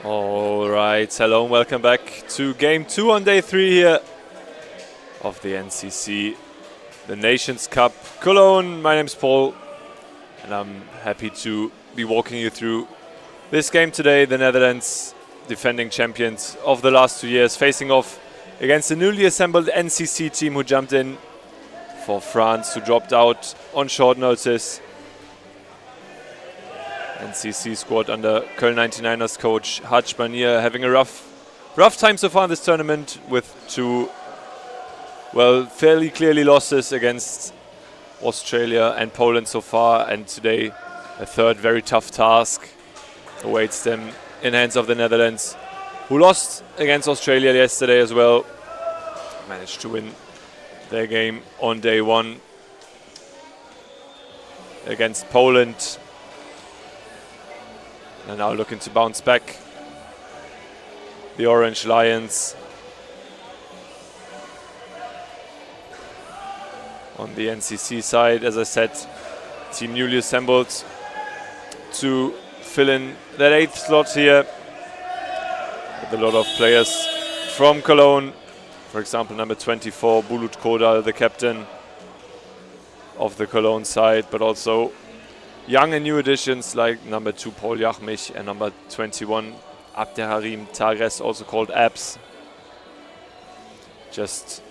All right, hello and welcome back to game 2 on day 3 here of the NCC, the Nations Cup Cologne. My name's Paul and I'm happy to be walking you through this game today. The Netherlands, defending champions of the last 2 years, facing off against the newly assembled NCC team who jumped in for France, who dropped out on short notice. NCC squad under Köln 99ers coach Haj Banir having a rough time so far in this tournament, with two, fairly clearly losses against Australia and Poland so far, and today a third very tough task awaits them in hands of the Netherlands, who lost against Australia yesterday as well. Managed to win their game on day 1 against Poland. And now looking to bounce back. The Orange Lions on the NCC side, as I said, team newly assembled to fill in that 8th slot here, with a lot of players from Cologne. For example, number 24, Bulut Kodal, the captain of the Cologne side, but also young and new additions like number 2, Paul Jachmich, and number 21, Abderharim Tagres, also called Abs. Just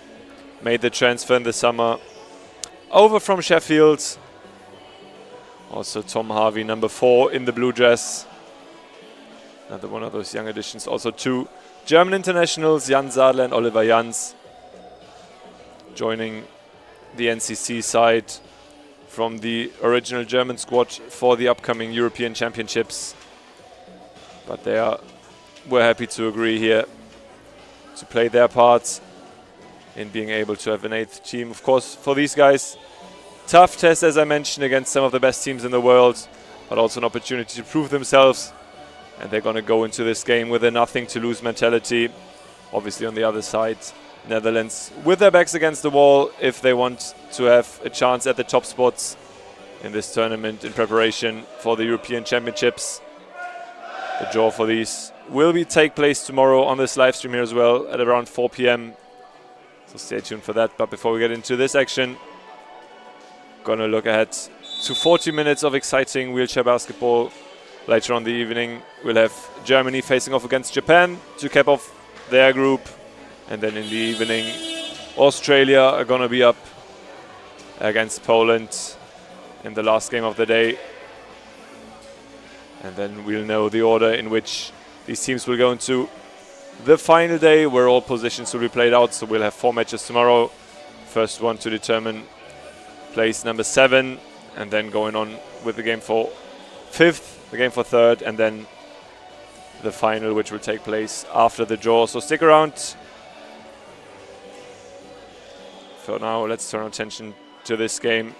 made the transfer in the summer over from Sheffield. Also Tom Harvey, number 4 in the blue dress. Another one of those young additions. Also 2 German internationals, Jan Sadler and Oliver Jans, joining the NCC side from the original German squad for the upcoming European Championships. But we're happy to agree here to play their parts in being able to have an 8th team. Of course, for these guys, tough test, as I mentioned, against some of the best teams in the world, but also an opportunity to prove themselves. And they're going to go into this game with a nothing to lose mentality. Obviously on the other side, Netherlands with their backs against the wall if they want to have a chance at the top spots in this tournament in preparation for the European Championships. The draw for these will take place tomorrow on this live stream here as well at around 4 p.m. So stay tuned for that. But before we get into this action, gonna look ahead to 40 minutes of exciting wheelchair basketball. Later on the evening, we'll have Germany facing off against Japan to cap off their group. And then in the evening, Australia are going to be up against Poland in the last game of the day. And then we'll know the order in which these teams will go into the final day, where all positions will be played out. So we'll have 4 matches tomorrow. First one to determine place number 7, and then going on with the game for 5th, the game for 3rd, and then the final, which will take place after the draw. So stick around. For now, let's turn our attention to this game.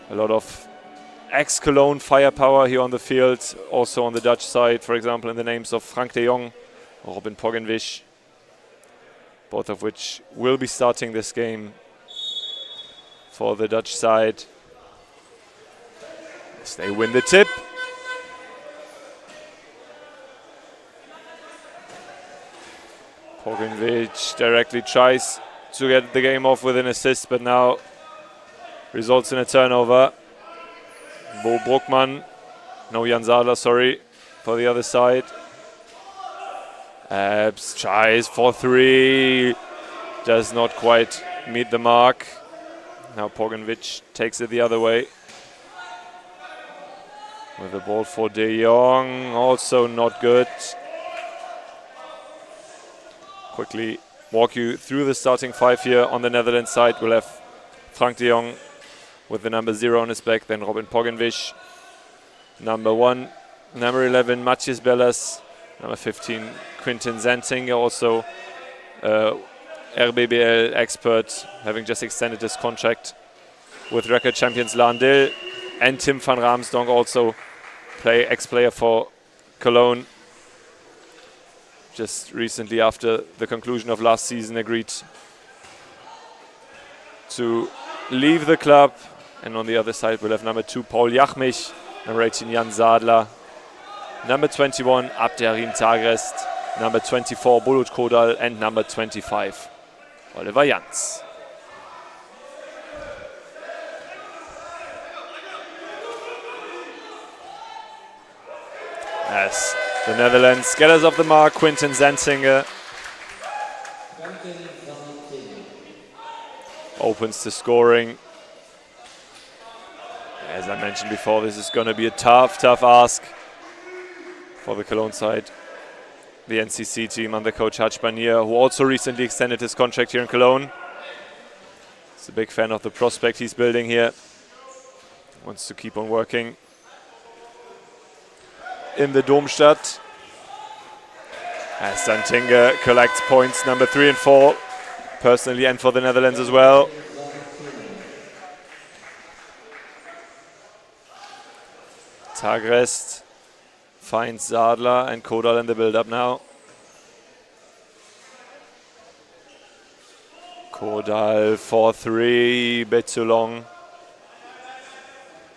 A lot of ex-Cologne firepower here on the field. Also on the Dutch side, for example, in the names of Frank de Jong or Robin Poggenwisch, both of which will be starting this game for the Dutch side. As they win the tip. Poggenwisch directly tries to get the game off with an assist, but now results in a turnover. Bo Bruckmann, no, Jan Sadler, sorry, for the other side. Abs tries for 3, does not quite meet the mark. Now Poggenwisch takes it the other way. With the ball for de Jong, also not good. Quickly walk you through the starting 5 here. On the Netherlands side, we'll have Frank de Jong with the number 0 on his back, then Robin Poggenwisch, number 1, number 11, Matthias Bellas, number 15, Quintin Zantinger, also RBBL expert, having just extended his contract with record champions Laandil, and Tim van Ramsdonk, also ex-player for Cologne. Just recently, after the conclusion of last season, agreed to leave the club. And on the other side, we'll have number 2, Paul Jachmich, number 18, Jan Sadler, number 21, Abderrahim Tagrest, number 24, Bulut Kodal, and number 25, Oliver Jans. As the Netherlands get us off the mark, Quinten Zantinger opens the scoring. As I mentioned before, this is going to be a tough ask for the Cologne side. The NCC team under coach Haj Banir, who also recently extended his contract here in Cologne. He's a big fan of the prospect he's building here. Wants to keep on working in the Domstadt. As Zantinger collects points number 3 and 4, personally and for the Netherlands as well. Tagrest finds Zadler and Kodal in the build-up now. Kodal 4-3, bit too long.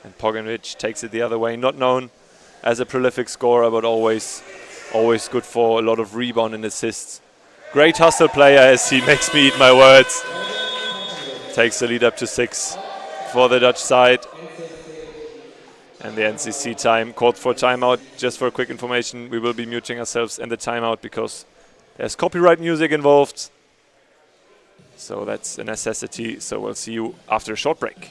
And Poganovic takes it the other way. Not known as a prolific scorer, but always good for a lot of rebound and assists. Great hustle player, as he makes me eat my words. Takes the lead up to 6 for the Dutch side. And the NCC time called for timeout. Just for quick information, we will be muting ourselves in the timeout because there's copyright music involved. So that's a necessity. So we'll see you after a short break.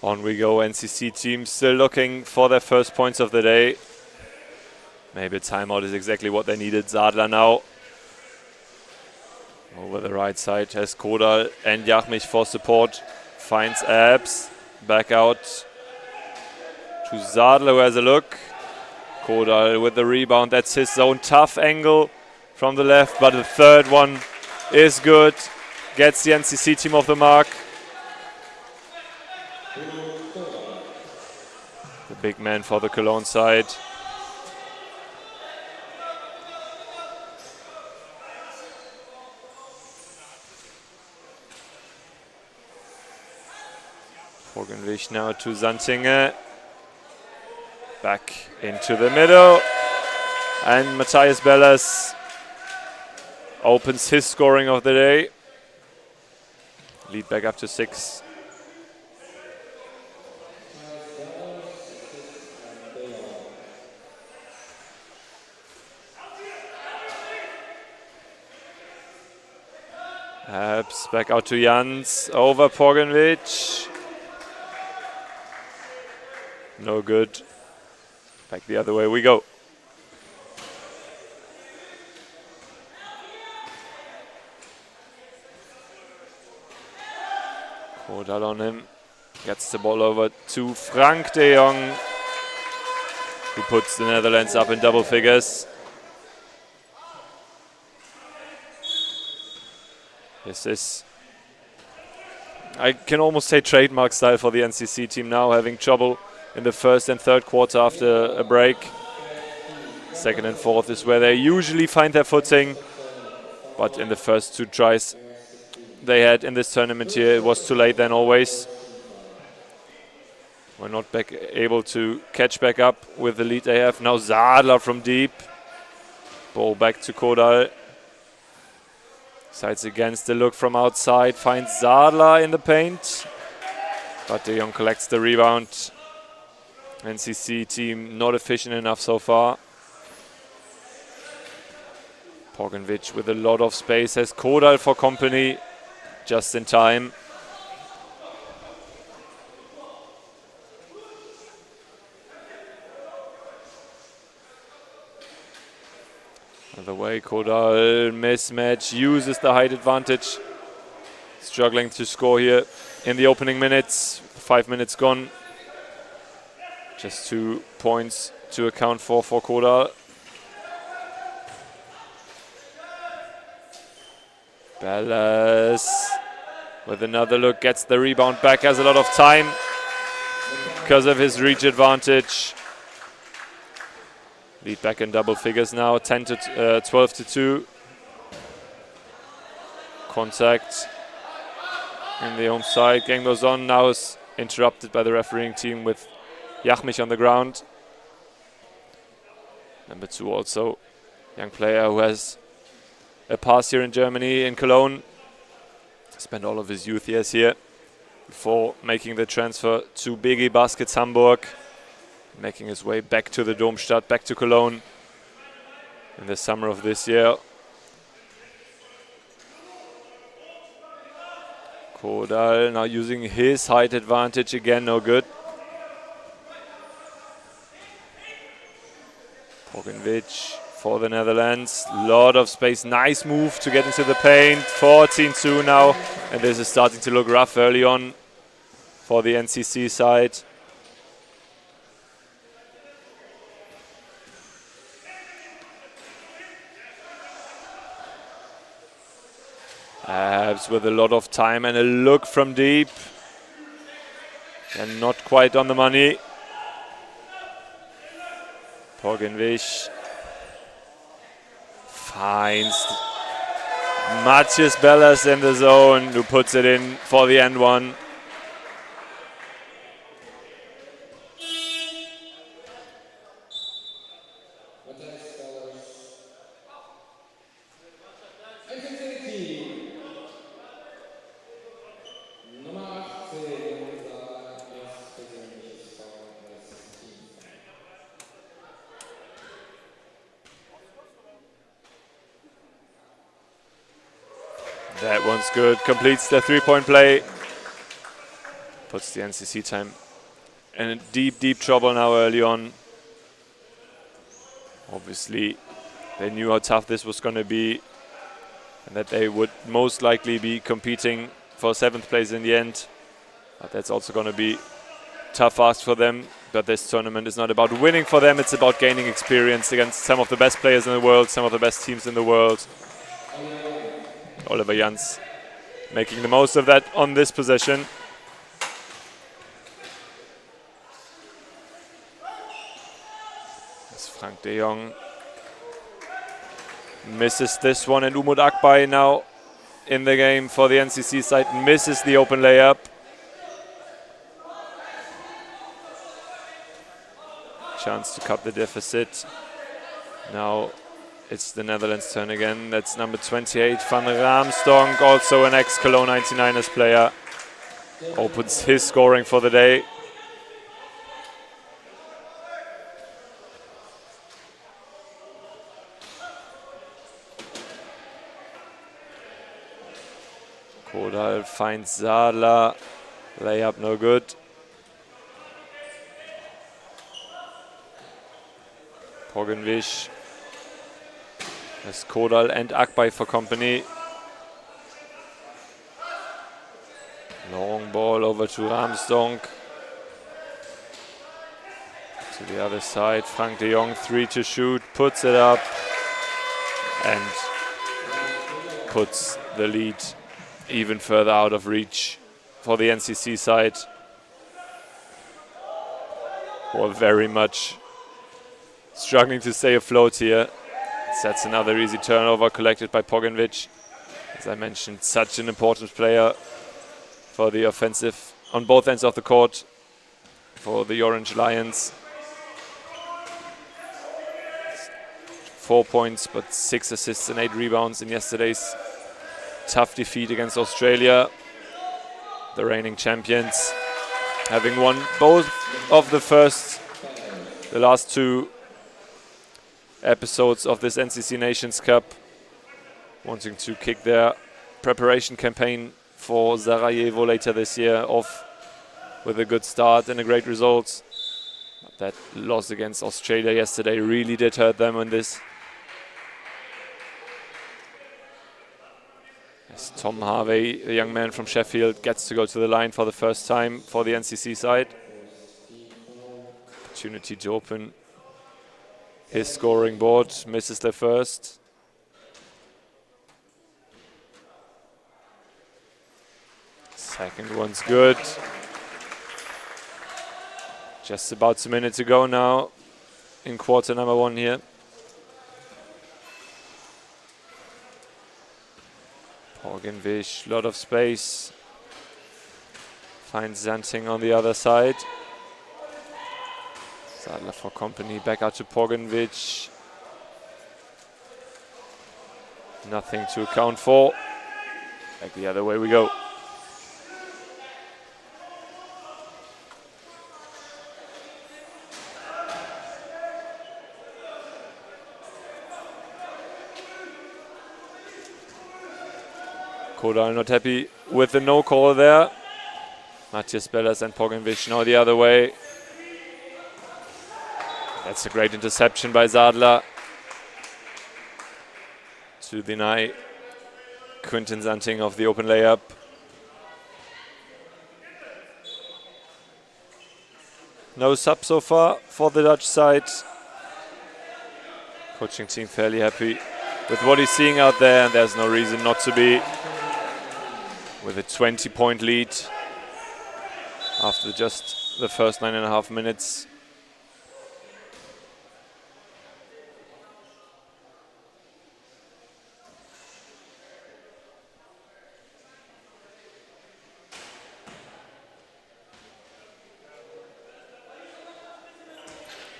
On we go, NCC team still looking for their first points of the day. Maybe a timeout is exactly what they needed. Zadler now over the right side has Kodal and Jachmich for support. Finds Abs, back out to Zadler, who has a look. Kodal with the rebound, that's his zone. Tough angle from the left, but the third one is good. Gets the NCC team off the mark. The big man for the Cologne side. Poganovic now to Zantinger. Back into the middle. And Matthias Bellas opens his scoring of the day. Lead back up to 6. Abs back out to Jans, over Poganovic. No good. Back the other way we go. Kodal on him. Gets the ball over to Frank de Jong, who puts the Netherlands up in double figures. This is, I can almost say, trademark style for the NCC team now, having trouble in the first and third quarter after a break. Second and fourth is where they usually find their footing, but in the first 2 tries they had in this tournament here, it was too late then always. We're not able to catch back up with the lead they have. Now Zadler from deep. Ball back to Kodal. Sides against the look from outside, finds Zadler in the paint, but de Jong collects the rebound. NCC team not efficient enough so far. Pogovic with a lot of space, has Kodal for company just in time. The way Kodal mismatch, uses the height advantage. Struggling to score here in the opening minutes. 5 minutes gone. Just 2 points to account for Kodal. Bellas with another look, gets the rebound back, has a lot of time because of his reach advantage. Lead back in double figures now, 12 to 2. Contact in the home side. Game goes on, now is interrupted by the refereeing team with Jachmich on the ground. Number 2 also, young player who has a past here in Germany, in Cologne. Spent all of his youth years here before making the transfer to BG Baskets Hamburg. Making his way back to the Domstadt, back to Cologne in the summer of this year. Kodal now using his height advantage again, no good. Pogovic for the Netherlands, lot of space, nice move to get into the paint. 14-2 now, and this is starting to look rough early on for the NCC side. Abs with a lot of time and a look from deep, and not quite on the money. Pogovic finds Matthias Bellas in the zone, who puts it in for the end one. That one's good, completes the three-point play. Puts the NCC time in deep trouble now early on. Obviously, they knew how tough this was going to be and that they would most likely be competing for 7th place in the end. But that's also going to be tough ask for them. But this tournament is not about winning for them, it's about gaining experience against some of the best players in the world, some of the best teams in the world. Oliver Jans making the most of that on this possession. As Frank de Jong misses this one, and Umut Akbay now in the game for the NCC side misses the open layup. Chance to cut the deficit. Now it's the Netherlands' turn again. That's number 28, Van Raamstonk, also an ex-Cologne 99ers player. Opens his scoring for the day. Kodal finds Zadler. Layup no good. Pogovic has Kodal and Akbay for company. Long ball over to Raamstonk. To the other side, Frank de Jong, 3 to shoot, puts it up and puts the lead even further out of reach for the NCC side, who are very much struggling to stay afloat here. That's another easy turnover collected by Pogovic. As I mentioned, such an important player for the offensive on both ends of the court for the Orange Lions. 4 points, but 6 assists and 8 rebounds in yesterday's tough defeat against Australia, the reigning champions, having won both of the last 2 episodes of this NCC Nations Cup wanting to kick their preparation campaign for Sarajevo later this year off with a good start and a great result. But that loss against Australia yesterday really did hurt them on this. As Tom Harvey, the young man from Sheffield, gets to go to the line for the first time for the NCC side. Opportunity to open his scoring board, misses the first. Second one's good. Just about a minute to go now in quarter number 1 here. Porgenvish, lot of space. Finds Zanting on the other side. Sadler for company, back out to Porgenvish. Nothing to account for. Back the other way we go. Kodal not happy with the no call there. Matthias Bellas and Porgenvish now the other way. That's a great interception by Sadler to deny Quinton Zanting of the open layup. No sub so far for the Dutch side. Coaching team fairly happy with what he's seeing out there, and there's no reason not to be. With a 20-point lead after just the first 9.5 minutes.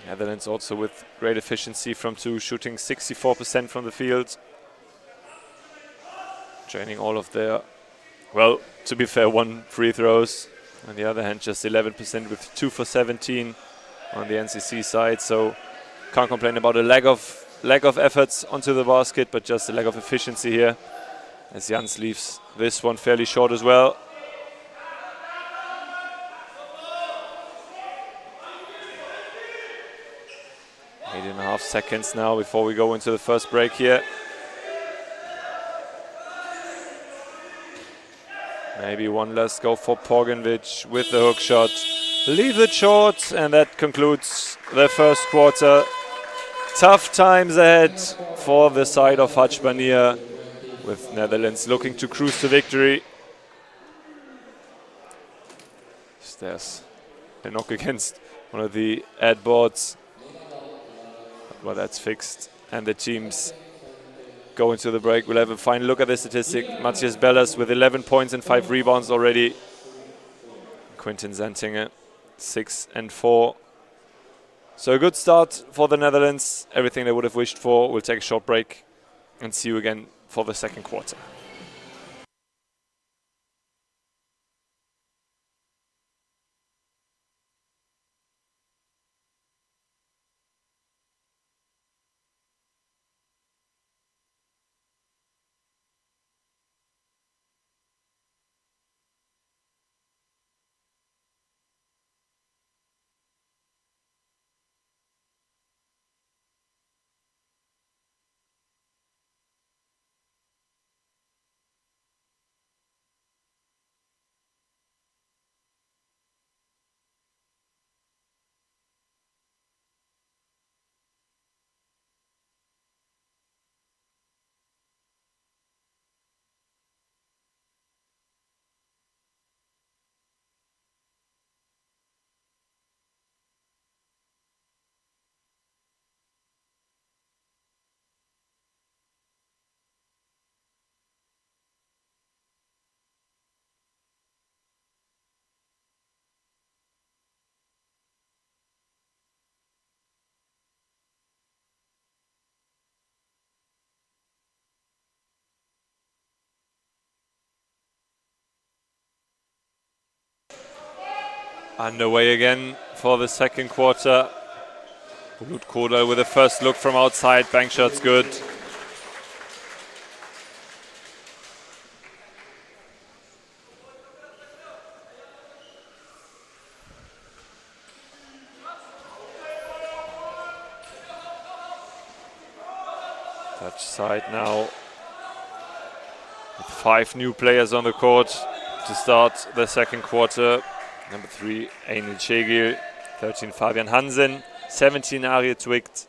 Netherlands also with great efficiency from 2, shooting 64% from the field. Draining all of their, well, to be fair, 1 free throws. On the other hand, just 11% with 2 for 17 on the NCC side. So can't complain about a lack of efforts onto the basket, but just a lack of efficiency here. As Jans leaves this one fairly short as well. Eight and a half seconds now before we go into the first break here. Maybe one last go for Porgenvish with the hook shot. Leave it short, and that concludes the first quarter. Tough times ahead for the side of Haj Banir, with Netherlands looking to cruise to victory. There's a knock against one of the ad boards. Well, that's fixed, and the teams go into the break. We'll have a final look at the statistic. Matthias Bellas with 11 points and 5 rebounds already. Quinton Zantinger, 6 and 4. So a good start for the Netherlands. Everything they would have wished for. We'll take a short break and see you again for the second quarter. Underway again for the second quarter. Bulut Kodal with a first look from outside. Bank shot's good. Dutch side now with 5 new players on the court to start the second quarter. Number 3, Einil Cegil. 13, Fabian Hansen. 17, Arje Twicht.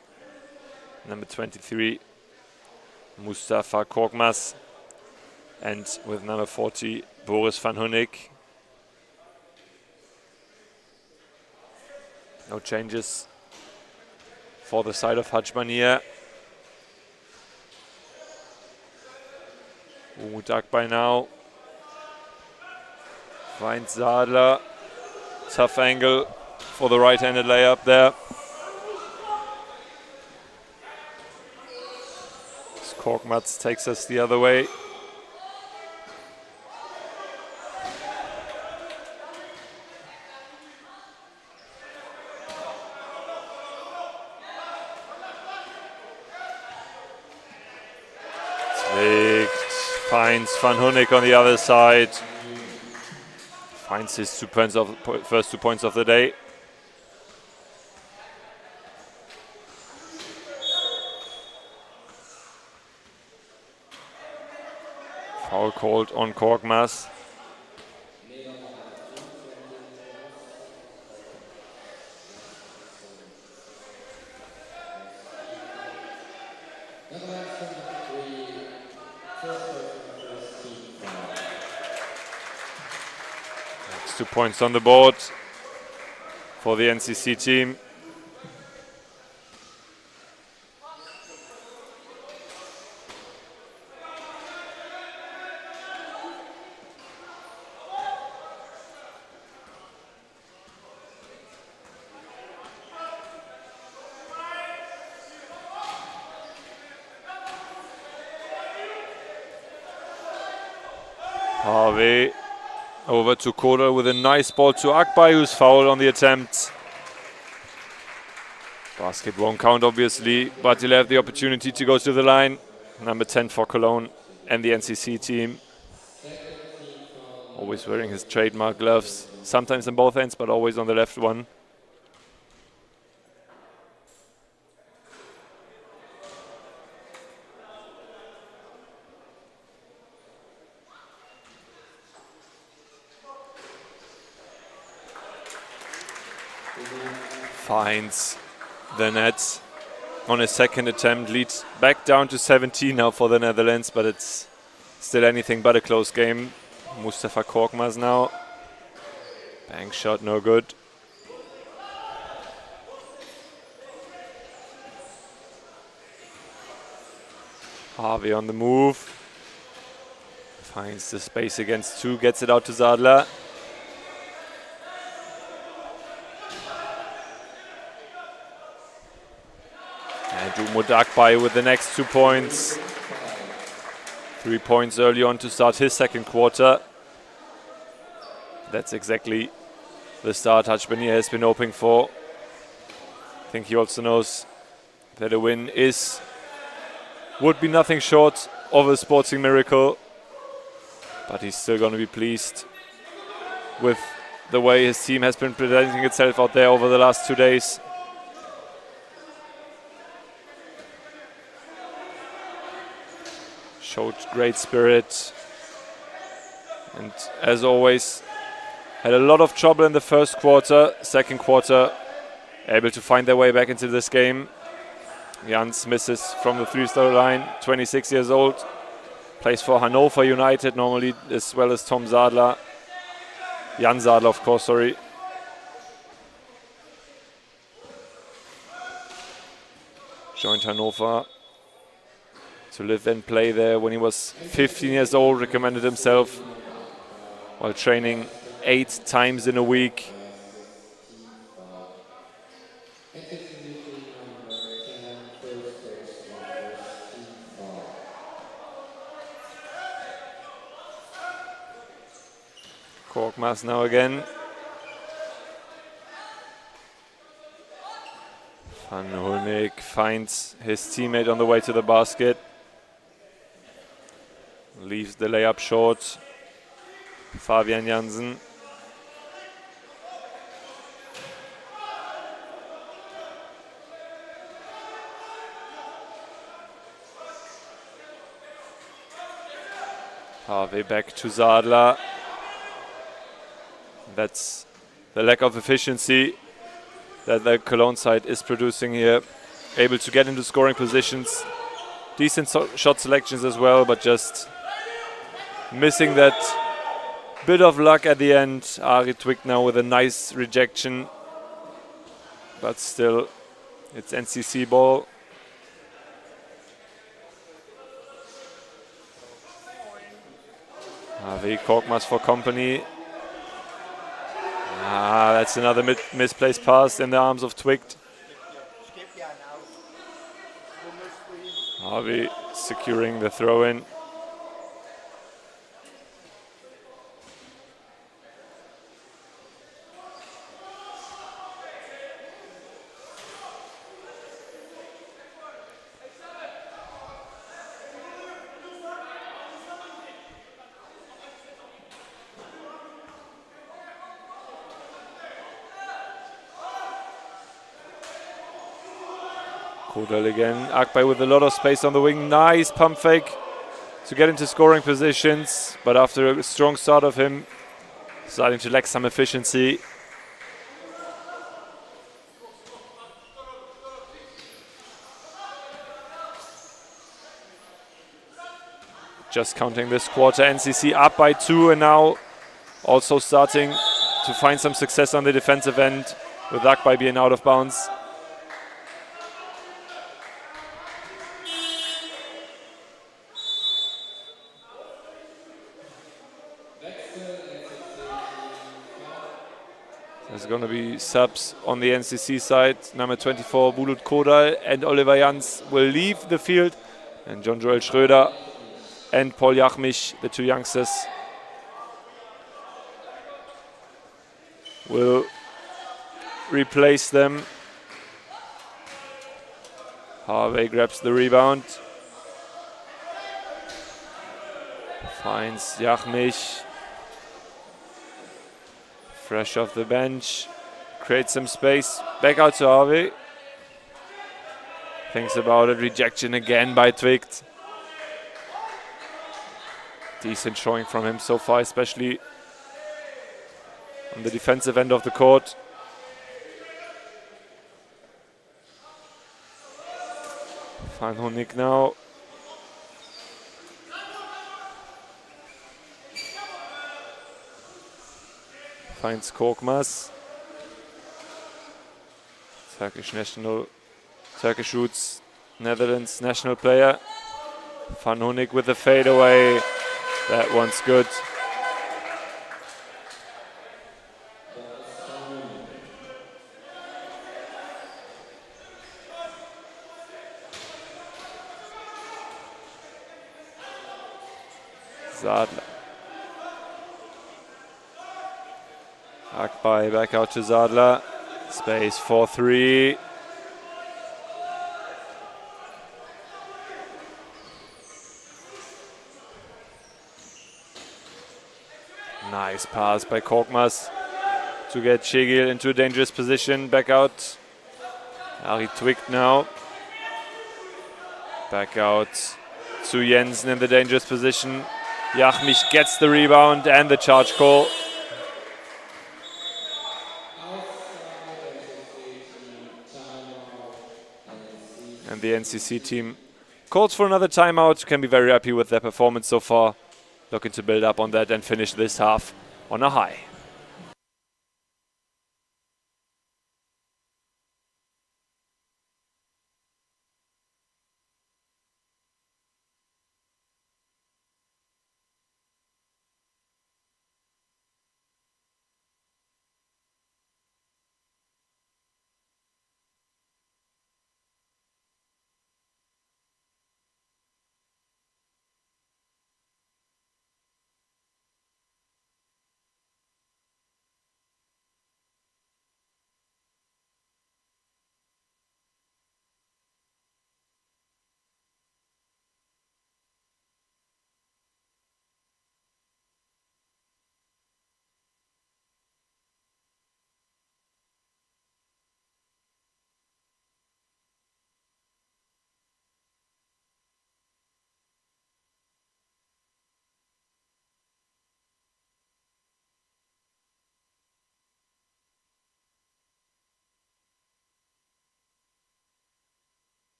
Number 23, Mustafa Korkmaz. And with number 40, Boris van Hunnik. No changes for the side of Hajmania. Umut Akbay now finds Zadler. Tough angle for the right-handed layup there. Korkmaz takes us the other way. Finds Van Hunnik on the other side. Finds his first 2 points of the day. Foul called on Korkmaz. Next 2 points on the board for the NCC team. Harvey over to Koda with a nice ball to Akbay, who's fouled on the attempt. Basket won't count, obviously, but he'll have the opportunity to go to the line. Number 10 for Cologne and the NCC team. Always wearing his trademark gloves, sometimes on both hands, but always on the left one. Finds the net on his second attempt, leads back down to 17 now for the Netherlands, but it's still anything but a close game. Mustafa Korkmaz now. Bank shot, no good. Harvey on the move. Finds the space against 2, gets it out to Zadler. And Umut Akbay with the next 2 points. 3 points early on to start his second quarter. That's exactly the start Hajmania has been hoping for. I think he also knows that a win would be nothing short of a sporting miracle. But he's still going to be pleased with the way his team has been presenting itself out there over the last 2 days. Showed great spirit, and as always had a lot of trouble in the first quarter. Second quarter able to find their way back into this game. Jans misses from the 3-throw line, 26 years old, plays for Hannover United normally, as well as Tom Zadler. Jan Zadler, of course, sorry. Joined Hannover to live and play there when he was 15 years old, recommended himself while training 8 times in a week. Korkmaz now again. Van Hunnik finds his teammate on the way to the basket. Leaves the layup short. Fabian Jansen. Harvey back to Sadler. That's the lack of efficiency that the Cologne side is producing here. Able to get into scoring positions. Decent shot selections as well, but just missing that bit of luck at the end. Ari Twig now with a nice rejection. But still, it's NCC ball. Harvey Korkmaz for company. That's another misplaced pass in the arms of Twict. Harvey securing the throw-in. Kodal again. Akbay with a lot of space on the wing. Nice pump fake to get into scoring positions. But after a strong start of him, starting to lack some efficiency. Just counting this quarter, NCC up by 2 and now also starting to find some success on the defensive end with Akbay being out of bounds. There's going to be subs on the NCC side. Number 24, Bulut Kodal and Oliver Jans will leave the field. And John Joel Schröder and Paul Jachmich, the two youngsters, will replace them. Harvey grabs the rebound. Finds Jachmich. Fresh off the bench, creates some space, back out to Harvey. Thinks about it, rejection again by Twict. Decent showing from him so far, especially on the defensive end of the court. Van Honig now. Finds Korkmaz. Turkish roots, Netherlands national player. Van Honig with the fadeaway. That one's good. Sadler. Akbay back out to Sadler. Space for 3. Nice pass by Korkmaz to get Şegil into a dangerous position. Back out. Ari Twict now. Back out to Jensen in the dangerous position. Jachmich gets the rebound and the charge call. And the NCC team calls for another timeout. Can be very happy with their performance so far. Looking to build up on that and finish this half on a high.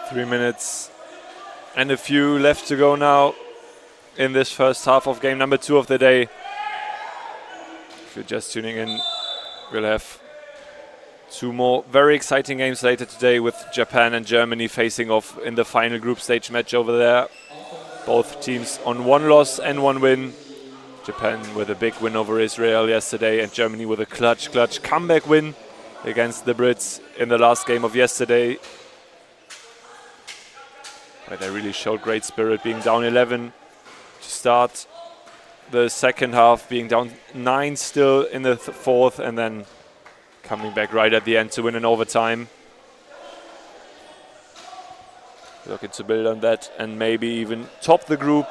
3 minutes and a few left to go now in this first half of game number 2 of the day. If you're just tuning in, we'll have 2 more very exciting games later today with Japan and Germany facing off in the final group stage match over there. Both teams on 1 loss and 1 win. Japan with a big win over Israel yesterday, and Germany with a clutch comeback win against the Brits in the last game of yesterday, where they really showed great spirit, being down 11 to start the second half, being down 9 still in the fourth, and then coming back right at the end to win in overtime. Looking to build on that and maybe even top the group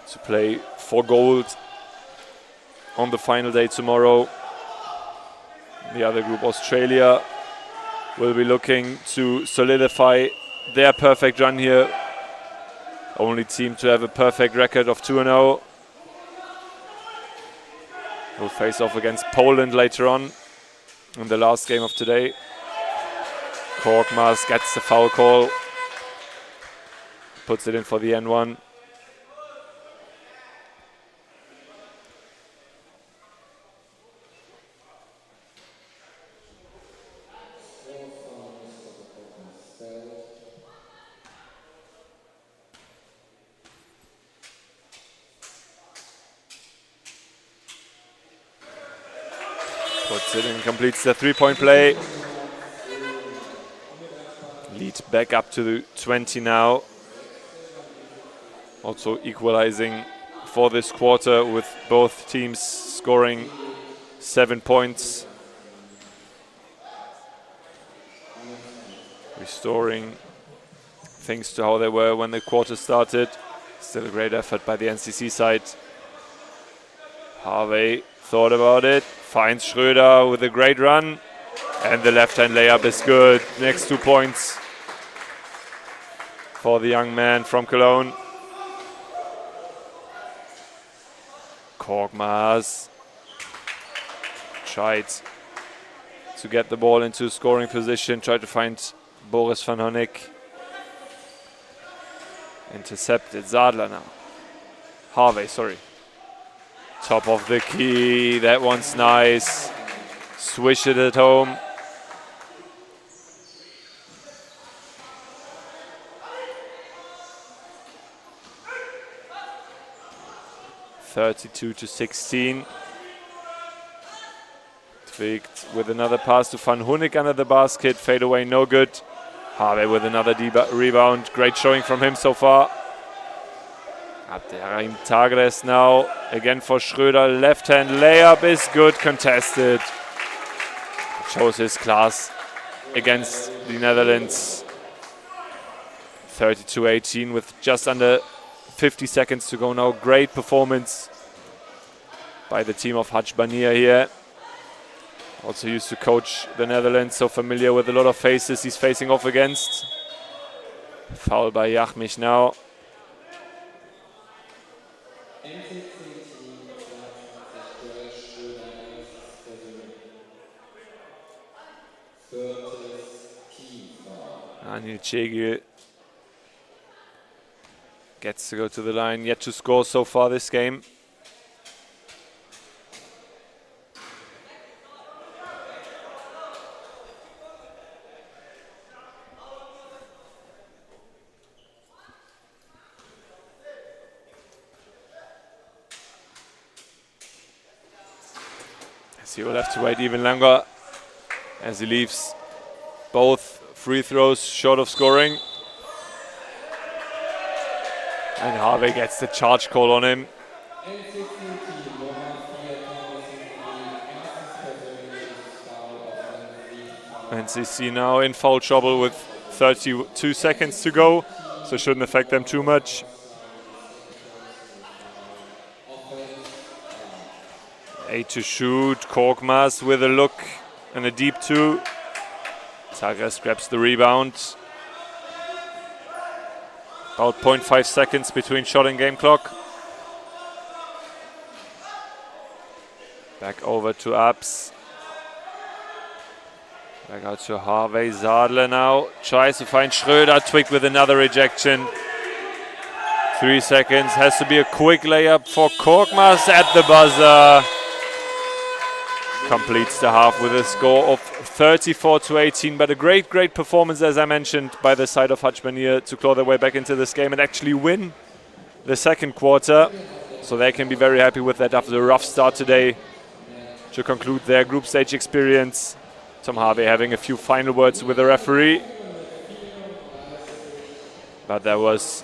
to play for gold on the final day tomorrow. The other group, Australia, will be looking to solidify their perfect run here. Only team to have a perfect record of 2-0. Will face off against Poland later on in the last game of today. Korkmaz gets the foul call, puts it in for the N1. Puts it in, completes the 3-point play. Lead back up to the 20 now. Also equalizing for this quarter with both teams scoring 7 points. Restoring things to how they were when the quarter started. Still a great effort by the NCC side. Harvey thought about it, finds Schröder with a great run, and the left-hand layup is good. Next 2 points for the young man from Cologne. Korkmaz tried to get the ball into scoring position, tried to find Boris van Honeck. Intercepted Sadler now. Harvey, sorry. Top of the key, that one's nice. Swish it at home. (32-16). Tweaked with another pass to Van Honeck under the basket. Fade away, no good. Harvey with another rebound. Great showing from him so far. Abderrahim Tagres now, again for Schröder. Left-hand layup is good, contested. Shows his class against the Netherlands. 32-18 with just under 50 seconds to go now. Great performance by the team of Haj Banir here. Also used to coach the Netherlands, so familiar with a lot of faces he's facing off against. Foul by Jachmich now. Anil Çegil gets to go to the line, yet to score so far this game. As he will have to wait even longer as he leaves both free throws short of scoring. And Harvey gets the charge call on him. NCC now in foul trouble with 32 seconds to go, so shouldn't affect them too much. Eight to shoot. Korkmaz with a look and a deep 2. Tagres grabs the rebound. About 0.5 seconds between shot and game clock. Back over to Abs. Back out to Harvey. Sadler now tries to find Schröder. Twig with another rejection. 3 seconds. Has to be a quick layup for Korkmaz at the buzzer. Completes the half with a score of 34-18. But a great performance, as I mentioned, by the side of Hachmanier to claw their way back into this game and actually win the second quarter. So they can be very happy with that after a rough start today to conclude their group stage experience. Tom Harvey having a few final words with the referee. But that was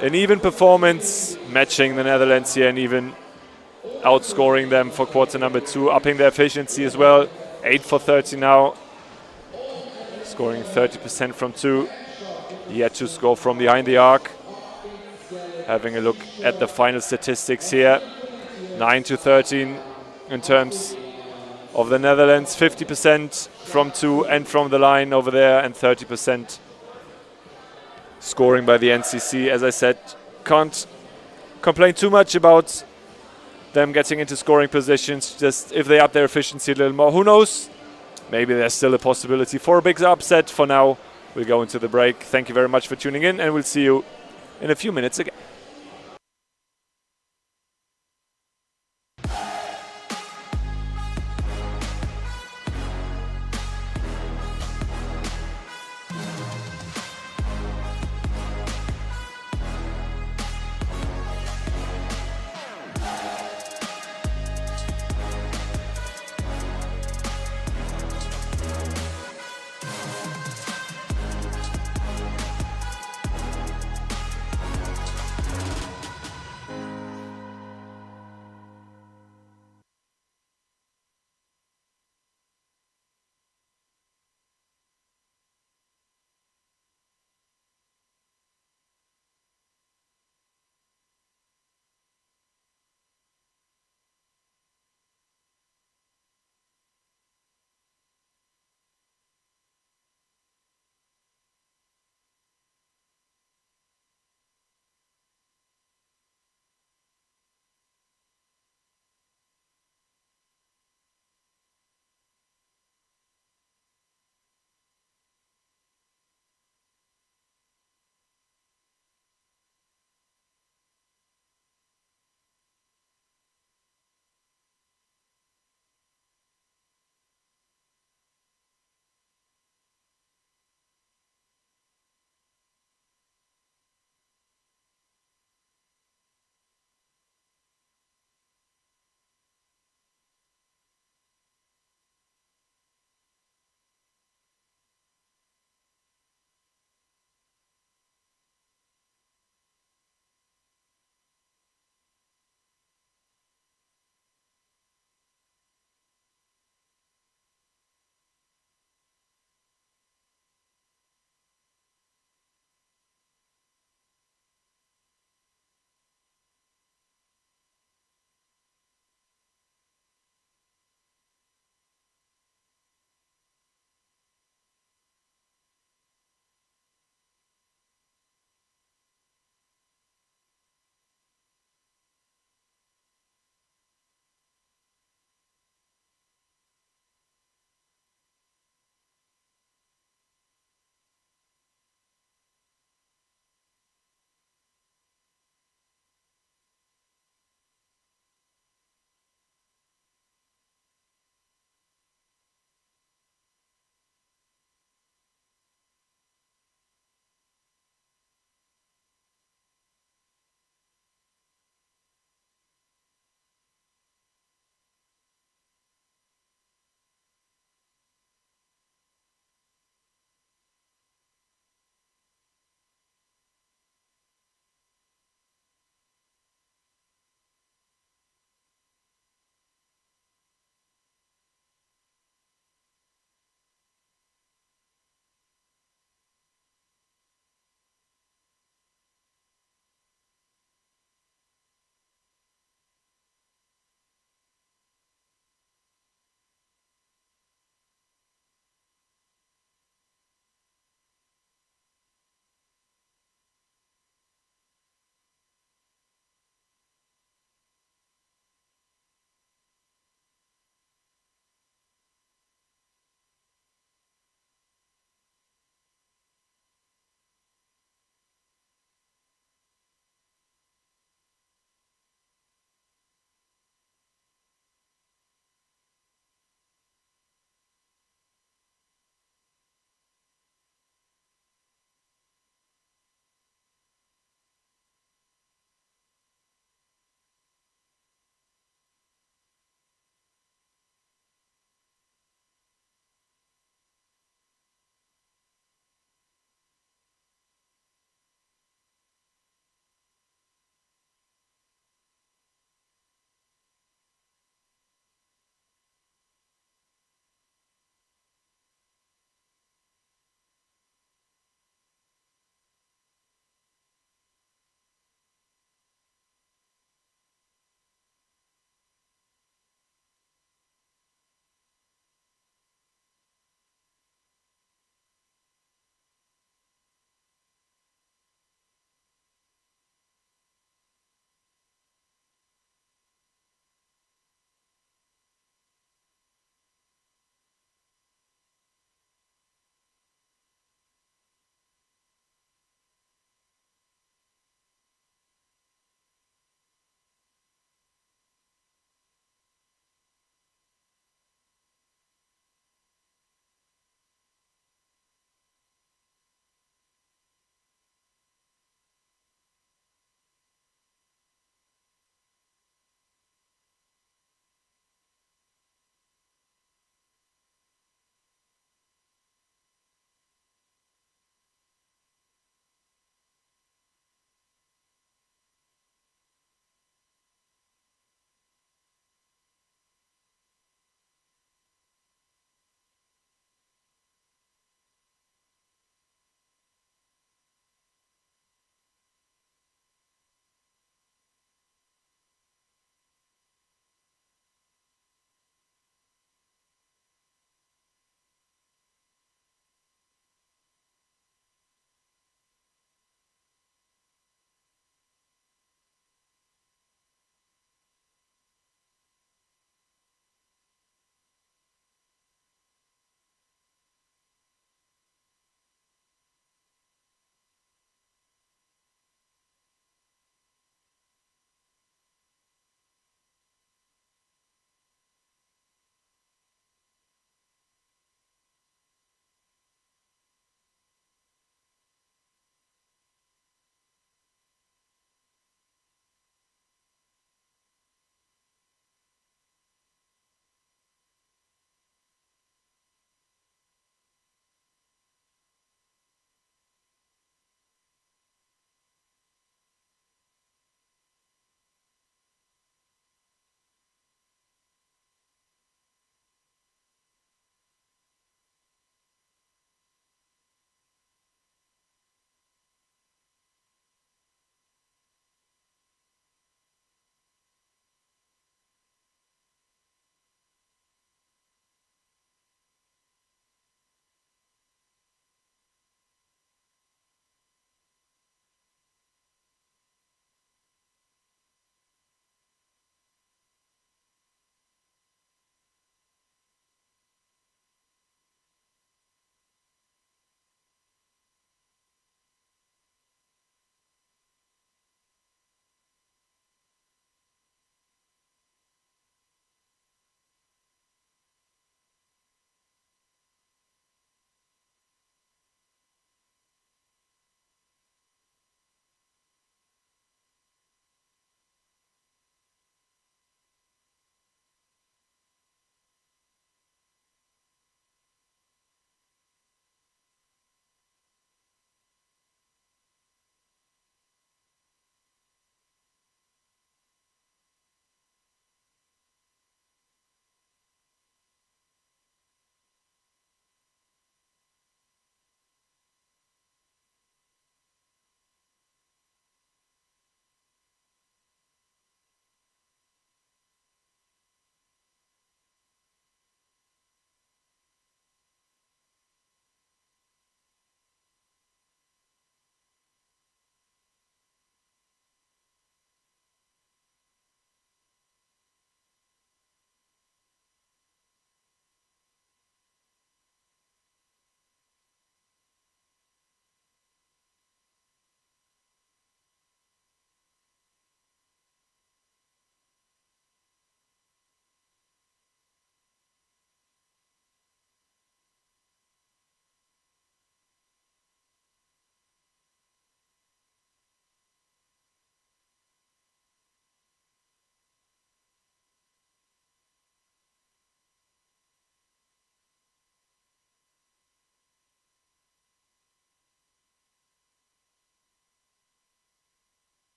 an even performance, matching the Netherlands here and even outscoring them for quarter number 2, upping their efficiency as well. 8 for 30 now, scoring 30% from 2. Yet to score from behind the arc. Having a look at the final statistics here. 9-13 in terms of the Netherlands. 50% from 2 and from the line over there, and 30% scoring by the NCC. As I said, can't complain too much about them getting into scoring positions. Just if they up their efficiency a little more, who knows? Maybe there's still a possibility for a big upset. For now, we'll go into the break. Thank you very much for tuning in, and we'll see you in a few minutes again.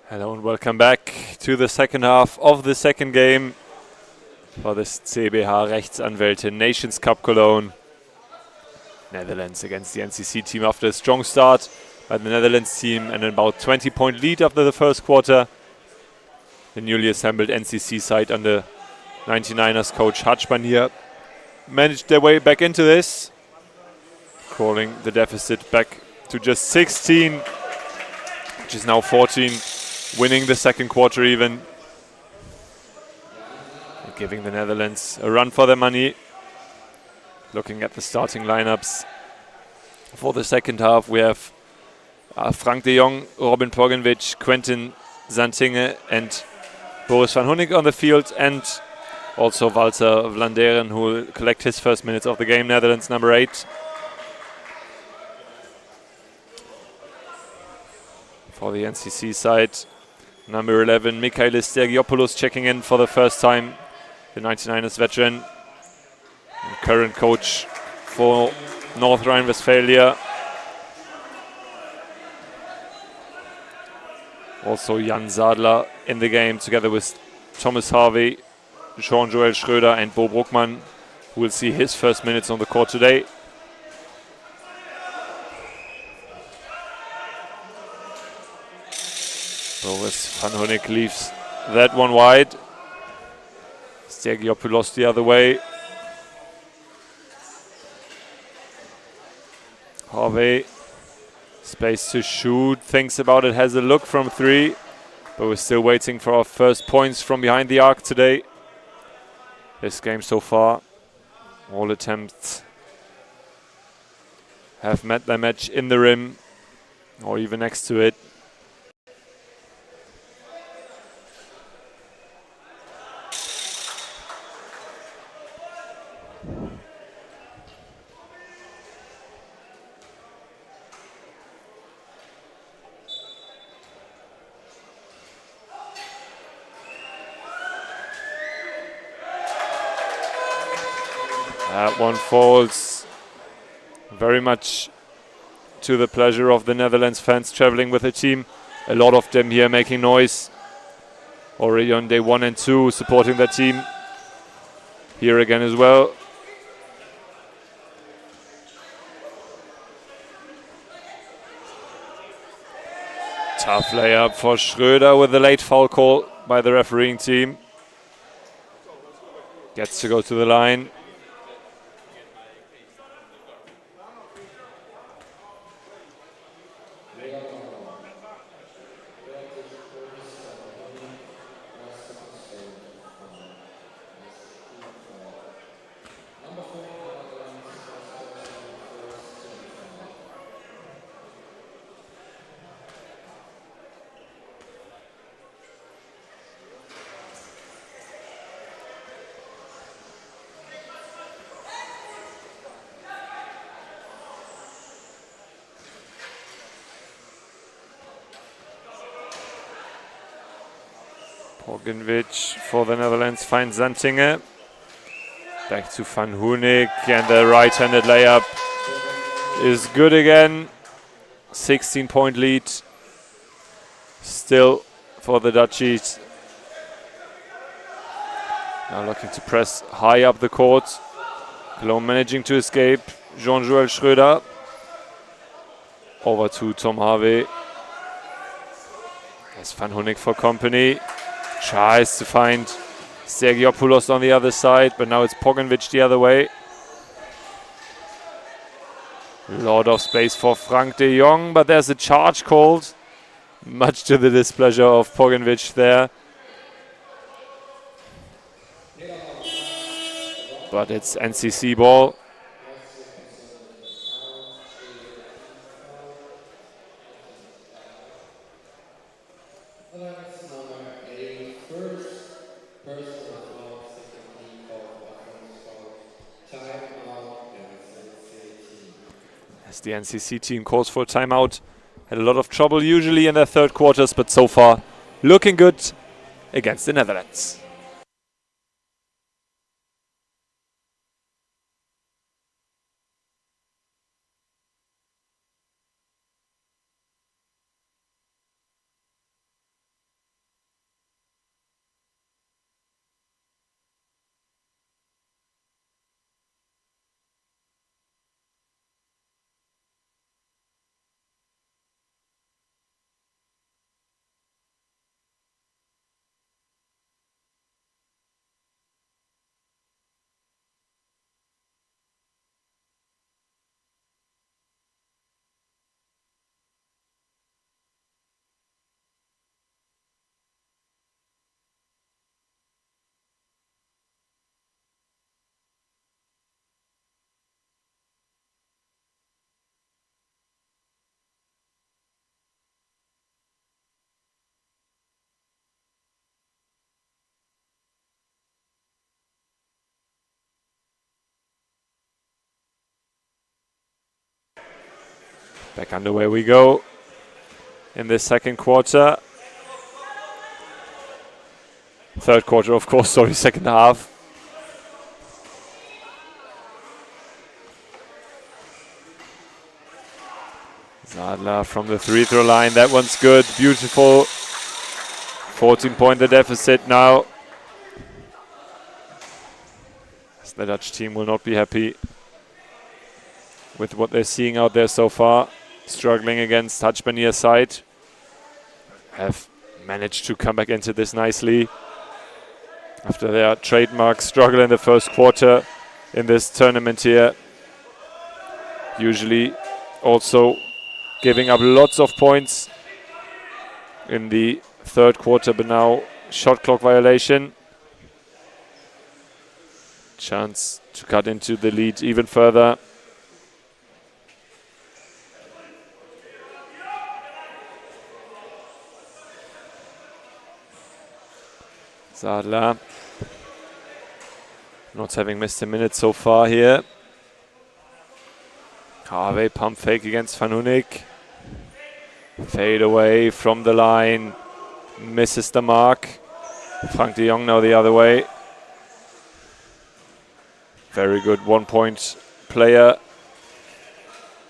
Hello and welcome back to the second half of the second game for this CBH Rechtsanwälte Nations Cup Cologne. Netherlands against the NCC team after a strong start by the Netherlands team and about 20-point lead after the first quarter. The newly assembled NCC side under 99ers coach Hachman here managed their way back into this, crawling the deficit back to just 16, which is now 14, winning the second quarter even, and giving the Netherlands a run for their money. Looking at the starting lineups for the second half, we have Frank de Jong, Robin Pogovic, Quentin Zantinge and Boris van Hoenik on the field, and also Walter Vlanderen, who will collect his first minutes of the game, Netherlands number 8. For the NCC side, number 11, Michaelis Stergiopoulos checking in for the first time, the 99ers veteran and current coach for North Rhine-Westphalia. Also Jan Sadler in the game together with Thomas Harvey, Jean-Joël Schröder and Bo Bruckmann, who will see his first minutes on the court today. Boris van Hoenik leaves that one wide. Stergiopoulos the other way. Harvey, space to shoot, thinks about it, has a look from 3, but we're still waiting for our first points from behind the arc today. This game so far, all attempts have met their match in the rim or even next to it. That one falls very much to the pleasure of the Netherlands fans traveling with the team. A lot of them here making noise. Already on day 1 and 2 supporting their team. Here again as well. Tough layup for Schröder with the late foul call by the refereeing team. Gets to go to the line. Pogovic for the Netherlands finds Zantinge. Back to Van Hoenik, and the right-handed layup is good again. 16-point lead still for the Dutchies. Now looking to press high up the court. Cologne managing to escape. Jean-Joël Schröder. Over to Tom Harvey. There's Van Hoenik for company. Tries to find Stergiopoulos on the other side, but now it's Pogovic the other way. Lot of space for Frank de Jong, but there's a charge called, much to the displeasure of Pogovic there. But it's NCC ball. As the NCC team calls for a timeout. Had a lot of trouble usually in their third quarters, but so far looking good against the Netherlands. Back underway we go in this second quarter. Third quarter, of course, sorry, second half. Sadler from the free throw line. That one's good. Beautiful. 14-pointer deficit now. The Dutch team will not be happy with what they're seeing out there so far. Struggling against Hajbanir's side. Have managed to come back into this nicely after their trademark struggle in the first quarter in this tournament here. Usually also giving up lots of points in the third quarter, but now shot clock violation. Chance to cut into the lead even further. Sadler not having missed a minute so far here. Harvey pump fake against Van Hoenik. Fade away from the line. Misses the mark. Frank de Jong now the other way. Very good 1-point player.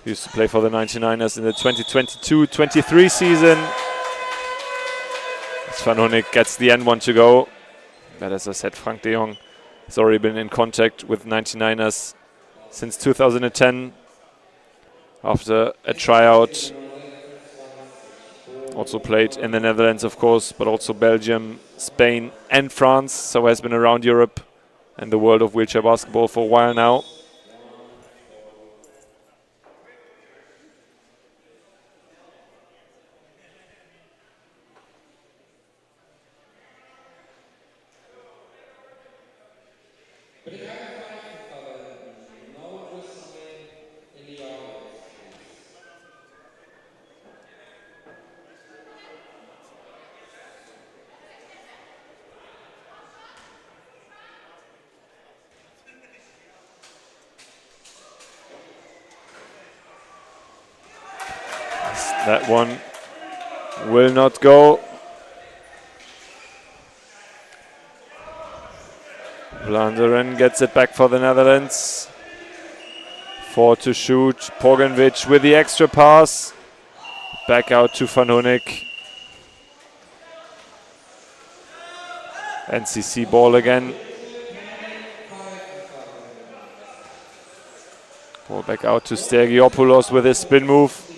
Used to play for the 99ers in the 2022-23 season. As Van Hoenik gets the N1 to go. But as I said, Frank de Jong has already been in contact with 99ers since 2010 after a tryout. Also played in the Netherlands, of course, but also Belgium, Spain and France. So has been around Europe and the world of wheelchair basketball for a while now. That one will not go. Vlaanderen gets it back for the Netherlands. 4 to shoot. Pogovic with the extra pass. Back out to Van Hoenik. NCC ball again. Ball back out to Stergiopoulos with his spin move.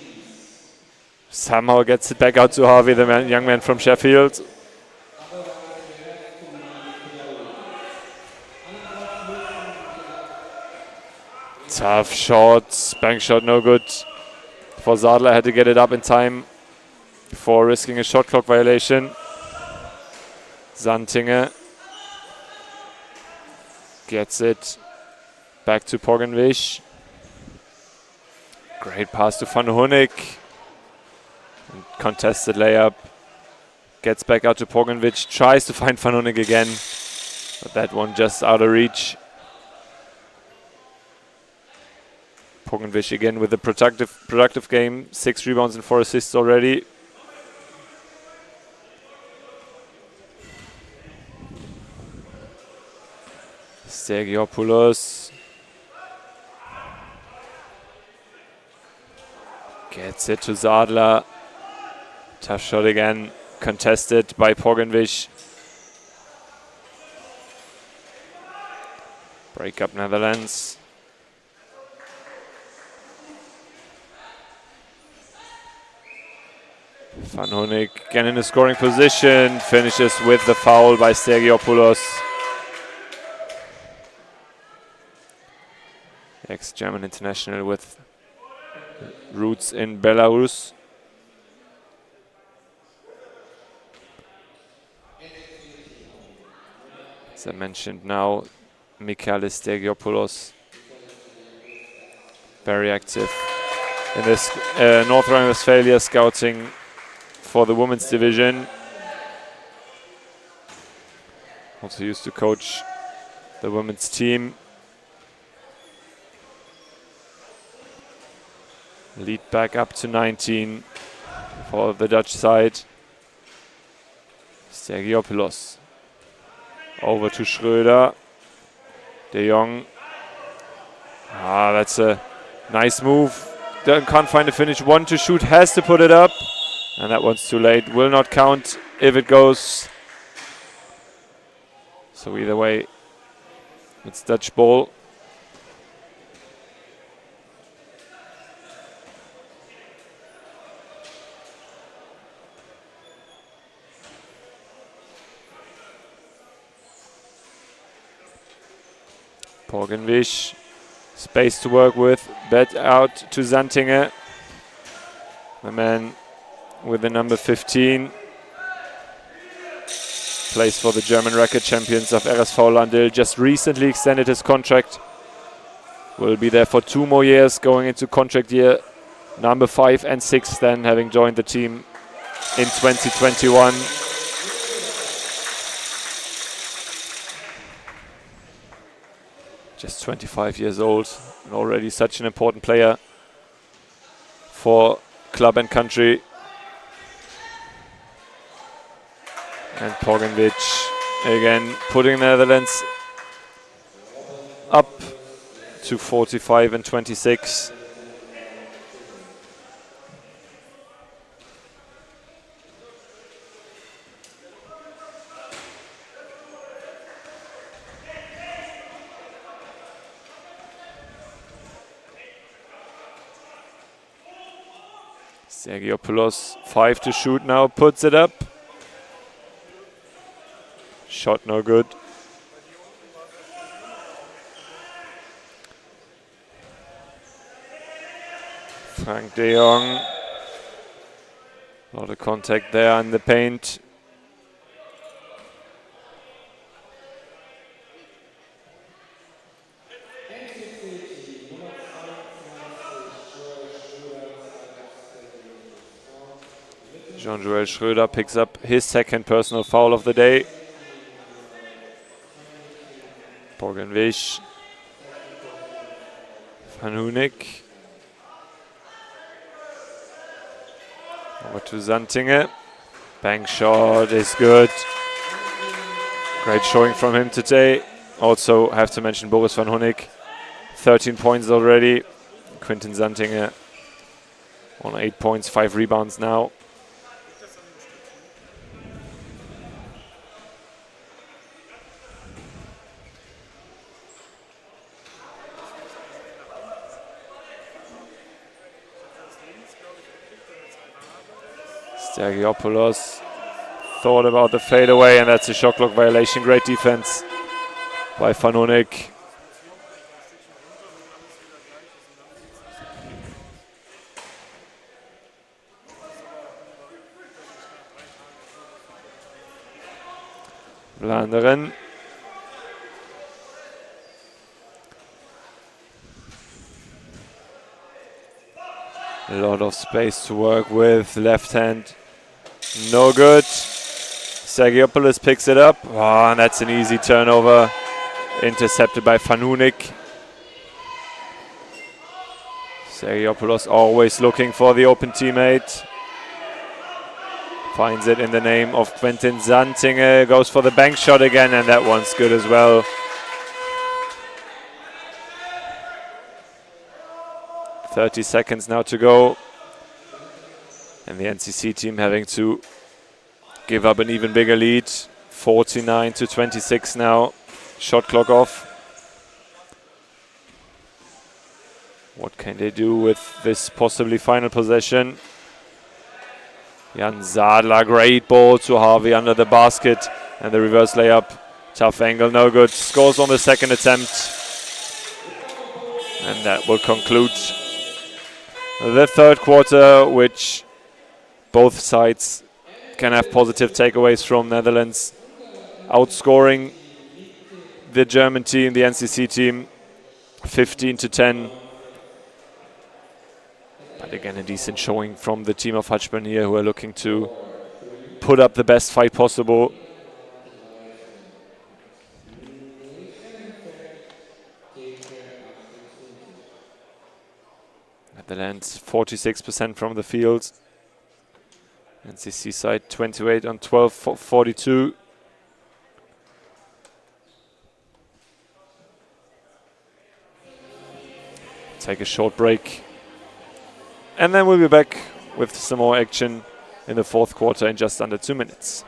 Somehow gets it back out to Harvey, the young man from Sheffield. Tough shots, bank shot no good. For Sadler, had to get it up in time before risking a shot clock violation. Zantinger gets it back to Pogovic. Great pass to Van Hoenik. Contested layup. Gets back out to Pogovic. Tries to find Van Hoenik again. But that one just out of reach. Pogovic again with a productive game. 6 rebounds and 4 assists already. Stergiopoulos gets it to Sadler. Tough shot again, contested by Pogovic. Break up Netherlands. Van Hoenik again in a scoring position, finishes with the foul by Stergiopoulos. Ex-German international with roots in Belarus. As I mentioned now, Michalis Stergiopoulos, very active in this North Rhine-Westphalia scouting for the women's division. Also used to coach the women's team. Lead back up to 19 for the Dutch side. Sergiopoulos. Over to Schröder. De Jong. That's a nice move. Can't find a finish. One to shoot, has to put it up. And that one's too late. Will not count if it goes. So either way, it's Dutch ball. Porgenvish, space to work with, bet out to Zantinger. The man with the number 15. Plays for the German record champions of RSV Landil. Just recently extended his contract. Will be there for 2 more years, going into contract year number 5 and 6 then, having joined the team in 2021. Just 25 years old and already such an important player for club and country. And Porgenvic again putting the Netherlands up to 45 and 26. Sergiopoulos, 5 to shoot now, puts it up. Shot no good. Frank de Jong. A lot of contact there in the paint. Jean-Joël Schröder picks up his second personal foul of the day. Porgenvish. Van Hoenik. Over to Zantinger. Bank shot is good. Great showing from him today. Also have to mention Boris Van Hoenik. 13 points already. Quinten Zantinger on 8 points, 5 rebounds now. Sergiopoulos thought about the fadeaway, and that's a shot clock violation. Great defense by Van Hoenik. Blanderen. A lot of space to work with. Left hand. No good. Sergiopoulos picks it up. Oh, and that's an easy turnover. Intercepted by Van Hoenik. Sergiopoulos always looking for the open teammate. Finds it in the name of Quinten Zantinger. Goes for the bank shot again, and that one's good as well. .30 seconds now to go. And the NCC team having to give up an even bigger lead. 49 to 26 now. Shot clock off. What can they do with this possibly final possession? Jan Sadler, great ball to Harvey under the basket. And the reverse layup. Tough angle, no good. Scores on the second attempt. And that will conclude the third quarter, which both sides can have positive takeaways from. Netherlands outscoring the German team, the NCC team, 15 to 10. But again, a decent showing from the team of Hutchburn here, who are looking to put up the best fight possible. Netherlands 46% from the field. NCC side 28 on 12 for 42. Take a short break. And then we'll be back with some more action in the fourth quarter in just under 2 minutes.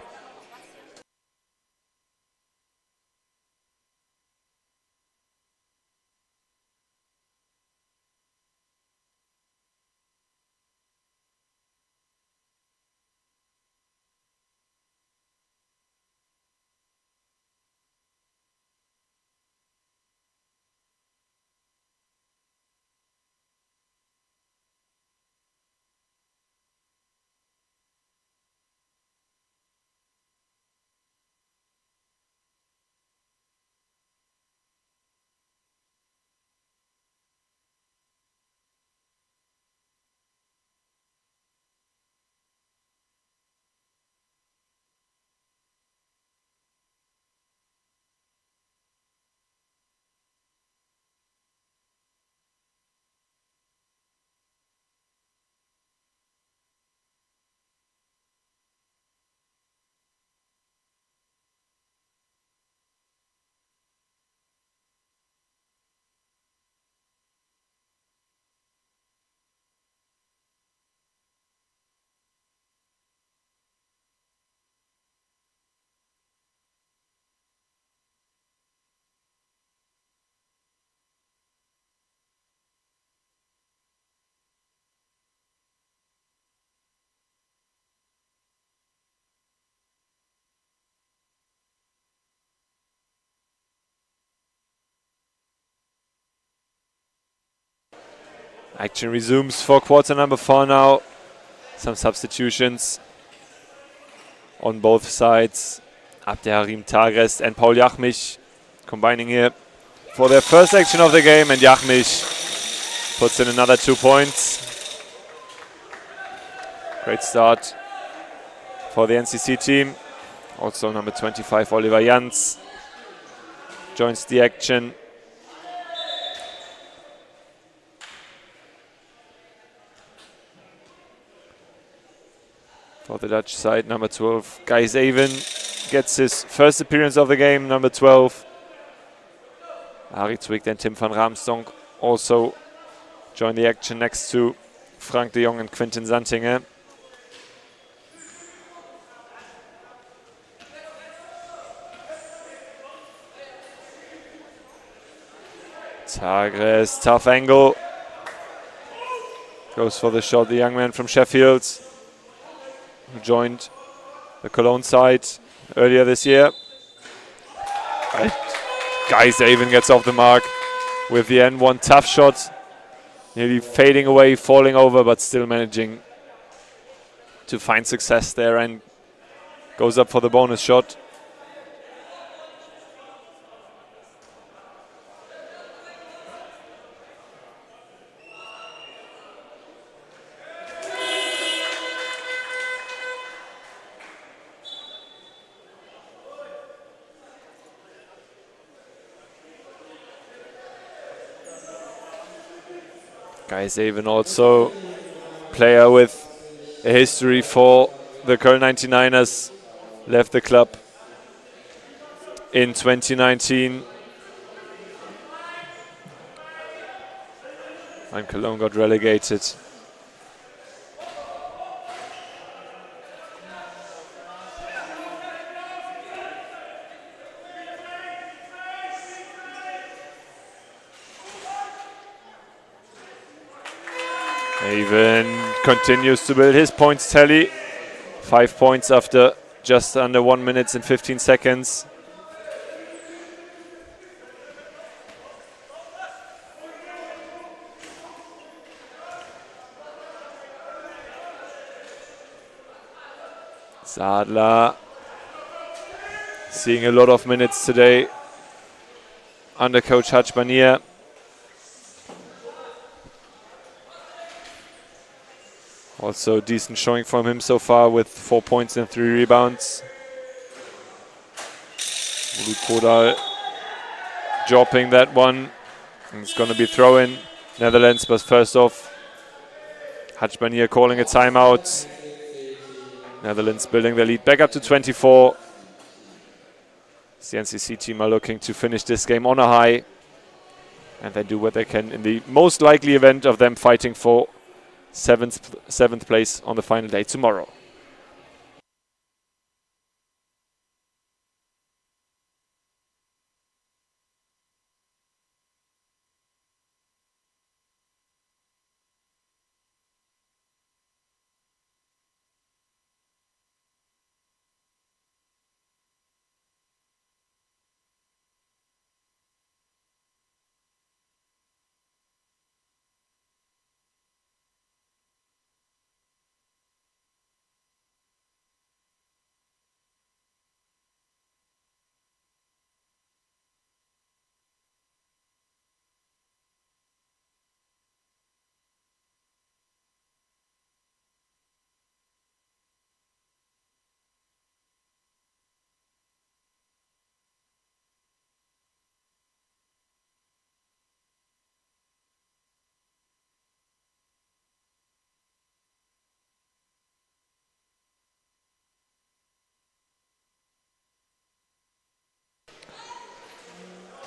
Action resumes for quarter number 4 now. Some substitutions on both sides. Abderharim Tagrest and Paul Jachmich combining here for their first action of the game, and Jachmich puts in another 2 points. Great start for the NCC team. Also number 25 Oliver Jans joins the action. For the Dutch side, number 12, Gijs Even gets his first appearance of the game, number 12. Arie Zwick and Tim van Raamstonk also join the action next to Frank de Jong and Quinten Santinge. Tagrest, tough angle. Goes for the shot, the young man from Sheffield, who joined the Cologne side earlier this year. Gijs even gets off the mark with the N1 tough shot. Nearly fading away, falling over, but still managing to find success there and goes up for the bonus shot. Gijs Even also player with a history for the Köln 99ers, left the club in 2019 when Cologne got relegated. Even continues to build his points tally. 5 points after just under 1 minute and 15 seconds. Sadler seeing a lot of minutes today under coach Haj Banier. Also decent showing from him so far with 4 points and 3 rebounds. Ulu Kodal dropping that one. And it's going to be throw-in Netherlands, but first off Hajbanier calling a timeout. Netherlands building their lead back up to 24. The NCC team are looking to finish this game on a high. And they do what they can in the most likely event of them fighting for seventh place on the final day tomorrow.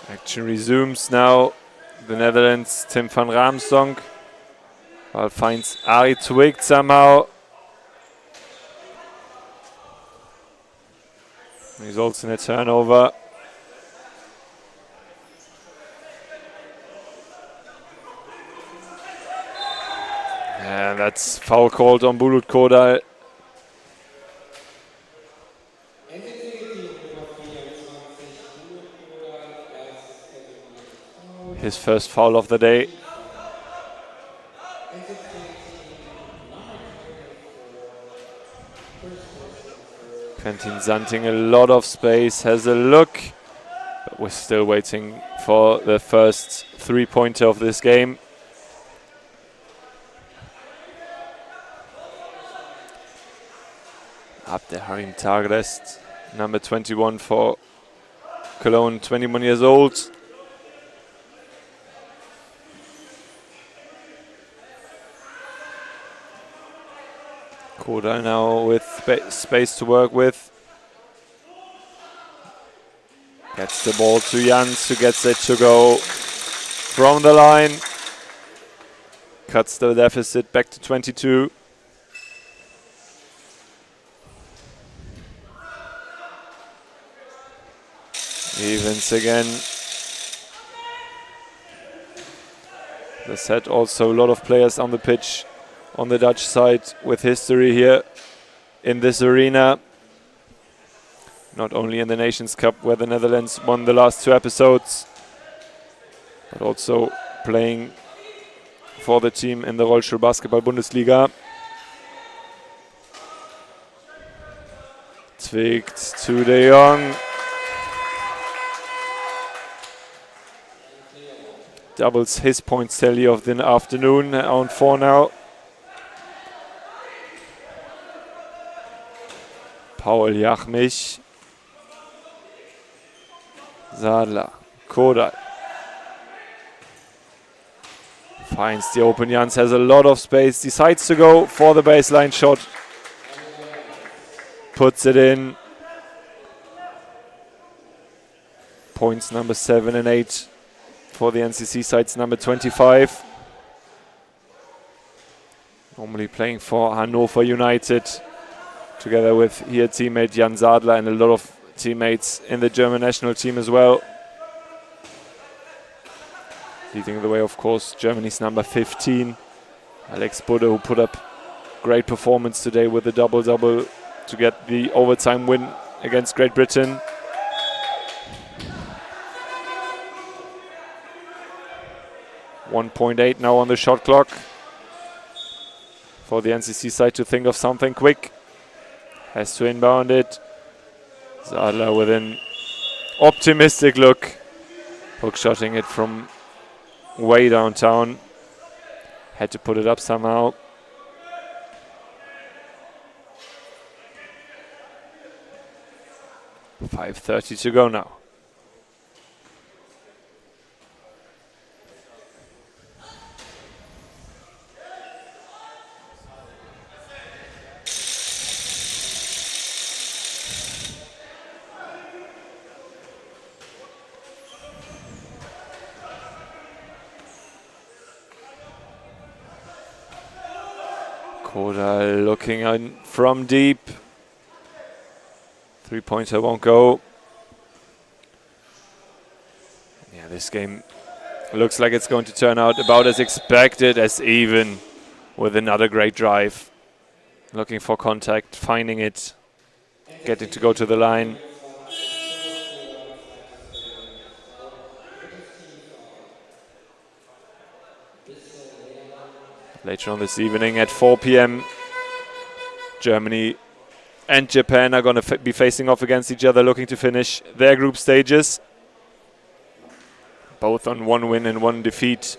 Action resumes now. The Netherlands, Tim van Raamsdonk. Well, finds Ari Twig somehow. Results in a turnover. And that's foul called on Bulut Kodal. His first foul of the day. Quentin Zanting, a lot of space, has a look. But we're still waiting for the first three-pointer of this game. Abderharim Tagrest, number 21 for Cologne, 21 years old. Kodal now with space to work with. Gets the ball to Jans, who gets it to go from the line. Cuts the deficit back to 22. Evens again. The set also a lot of players on the pitch on the Dutch side with history here in this arena. Not only in the Nations Cup, where the Netherlands won the last two episodes, but also playing for the team in the Rollstuhl Basketball Bundesliga. Twigt to De Jong. Doubles his points tally of the afternoon, on 4 now. Paul Jachmich. Sadler. Kodal. Finds the open. Jans has a lot of space. Decides to go for the baseline shot. Puts it in. Points number 7 and 8 for the NCC sides, number 25. Normally playing for Hannover United, together with here teammate Jan Sadler and a lot of teammates in the German national team as well. Leading the way, of course, Germany's number 15, Alex Budde, who put up great performance today with a double-double to get the overtime win against Great Britain. .8 now on the shot clock for the NCC side to think of something quick. Has to inbound it. Sadler with an optimistic look. Hookshotting it from way downtown. Had to put it up somehow. .5:30 to go now. Kodal looking in from deep. 3-pointer won't go. Yeah, this game looks like it's going to turn out about as expected, as even with another great drive. Looking for contact, finding it, getting to go to the line. Later on this evening at 4 p.m., Germany and Japan are going to be facing off against each other, looking to finish their group stages. Both on 1 win and 1 defeat.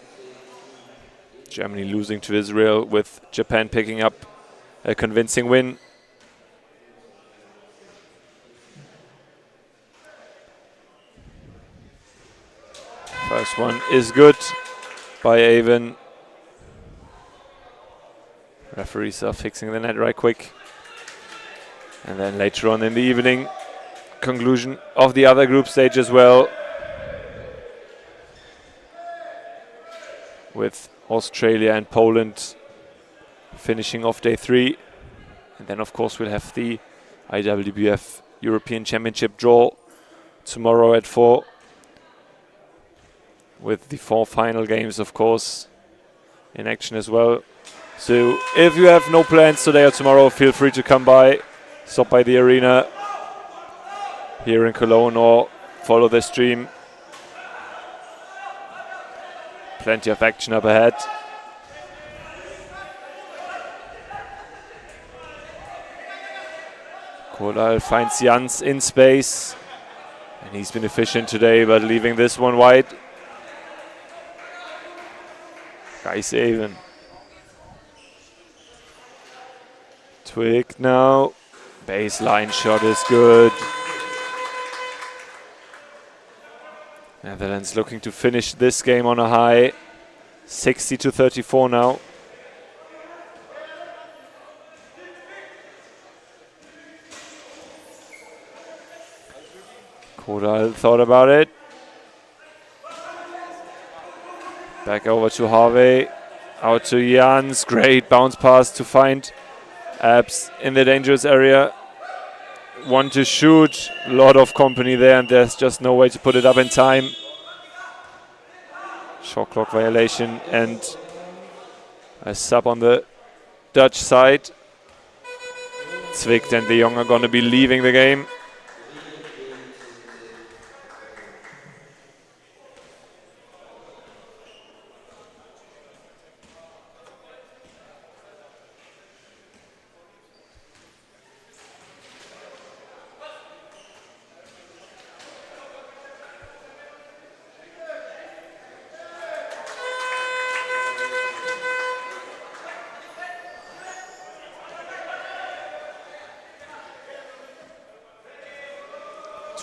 Germany losing to Israel, with Japan picking up a convincing win. First one is good by Avon. Referees are fixing the net right quick. And then later on in the evening, conclusion of the other group stage as well, with Australia and Poland finishing off day 3. And then of course we'll have the IWBF European Championship draw tomorrow at 4, with the 4 final games of course in action as well. So if you have no plans today or tomorrow, feel free to come by, stop by the arena here in Cologne, or follow the stream. Plenty of action up ahead. Kodal finds Jans in space, and he's been efficient today, but leaving this one wide. Guys even. Twig now. Baseline shot is good. Netherlands looking to finish this game on a high. 60-34 now. Kodal thought about it. Back over to Harvey. Out to Jans. Great bounce pass to find Abs in the dangerous area. One to shoot. A lot of company there, and there's just no way to put it up in time. Shot clock violation and a sub on the Dutch side. Zwick and de Jong are going to be leaving the game.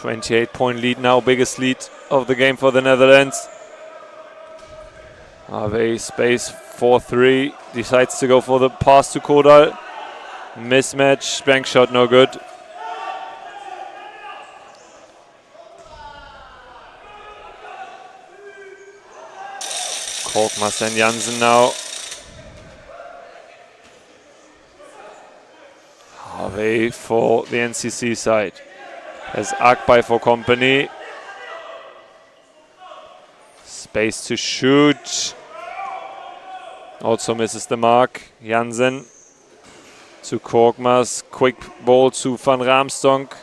.28 lead now, biggest lead of the game for the Netherlands. Harvey space 4-3, decides to go for the pass to Kodal. Mismatch, bank shot no good. Korkmaz and Jansen now. Harvey for the NCC side. As Akbay for company. Space to shoot. Also misses the mark. Jansen to Korkmaz. Quick ball to Van Ramstonk.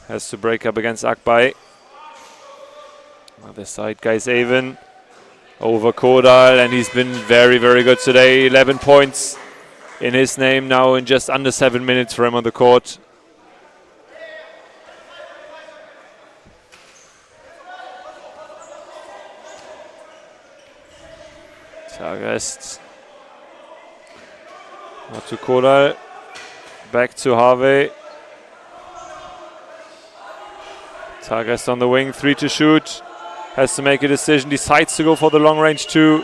Has to break up against Akbay. Other side, guys, Avon over Kodal, and he's been very, very good today. 11 points in his name now in just under 7 minutes for him on the court. Targest. Not to Kodal. Back to Harvey. Targest on the wing, 3 to shoot. Has to make a decision, decides to go for the long range 2.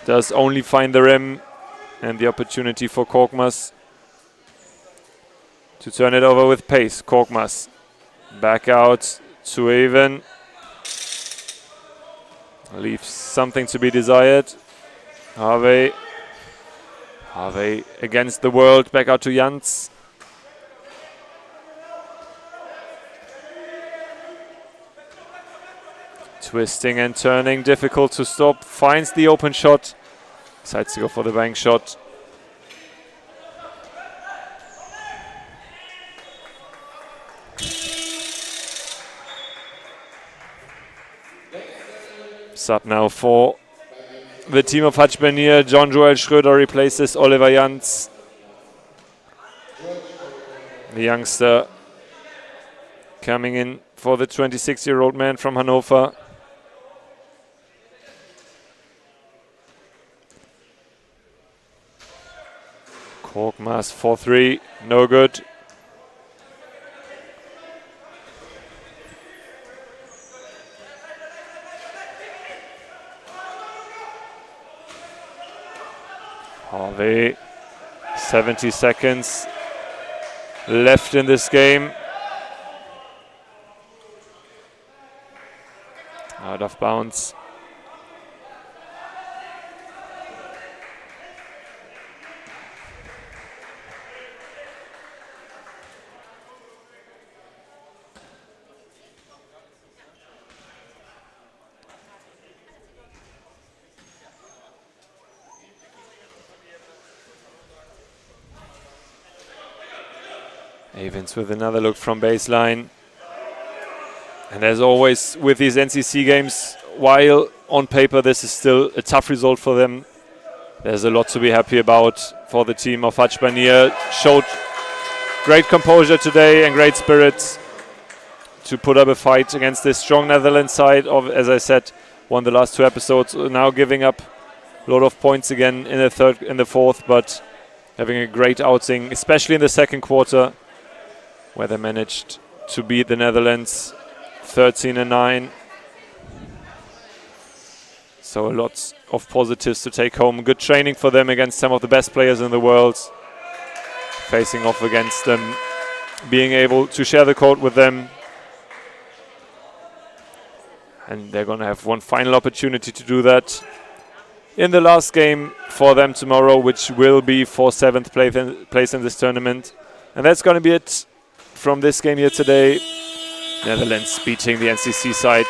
Does only find the rim, and the opportunity for Korkmaz to turn it over with pace. Korkmaz back out to Avon. Leaves something to be desired. Harvey Harvey against the world, back out to Jans. Twisting and turning, difficult to stop, finds the open shot, decides to go for the bank shot. Sub now for the team of Hajbenier. John-Joel Schröder replaces Oliver Jans. The youngster coming in for the 26-year-old man from Hannover. Korkmaz 4-3, no good. Harvey, 70 seconds left in this game. Out of bounds. Avens with another look from baseline. And as always with these NCC games, while on paper this is still a tough result for them, there's a lot to be happy about for the team of Hajbenier. Showed great composure today and great spirits to put up a fight against this strong Netherlands side of, as I said, won the last two episodes, now giving up a lot of points again in the fourth, but having a great outing, especially in the second quarter, where they managed to beat the Netherlands 13-9. So a lot of positives to take home. Good training for them against some of the best players in the world. Facing off against them, being able to share the court with them. And they're going to have one final opportunity to do that in the last game for them tomorrow, which will be for 7th place in this tournament. And that's going to be it from this game here today. Netherlands beating the NCC side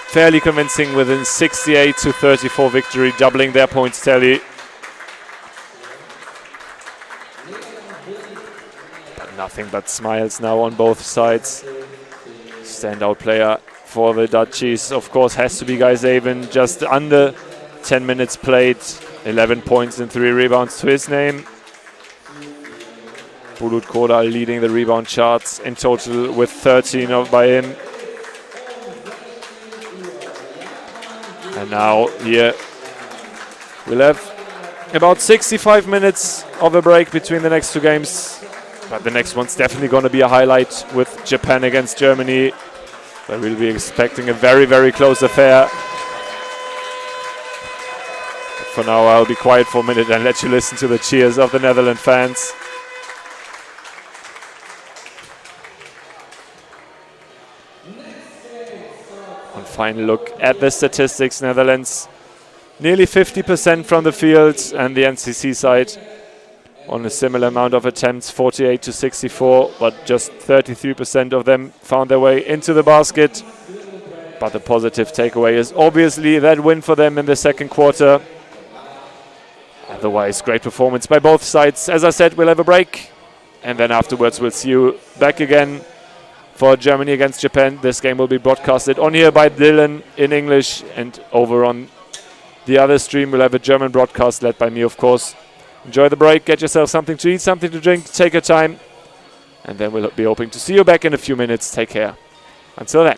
fairly convincing with a 68-34 victory, doubling their points tally. But nothing but smiles now on both sides. Standout player for the Dutchies, of course, has to be Guy Zaven. Just under 10 minutes played, 11 points and 3 rebounds to his name. Bulut Kodal leading the rebound charts in total with 13 by him. And now here we'll have about 65 minutes of a break between the next two games. But the next one's definitely going to be a highlight with Japan against Germany. But we'll be expecting a very, very close affair. But for now, I'll be quiet for a minute and let you listen to the cheers of the Netherlands fans. One final look at the statistics. Netherlands nearly 50% from the field, and the NCC side on a similar amount of attempts, 48-64, but just 33% of them found their way into the basket. But the positive takeaway is obviously that win for them in the second quarter. Otherwise, great performance by both sides. As I said, we'll have a break, and then afterwards we'll see you back again for Germany against Japan. This game will be broadcasted on here by Dylan in English, and over on the other stream we'll have a German broadcast led by me, of course. Enjoy the break, get yourself something to eat, something to drink, take your time, and then we'll be hoping to see you back in a few minutes. Take care. Until then.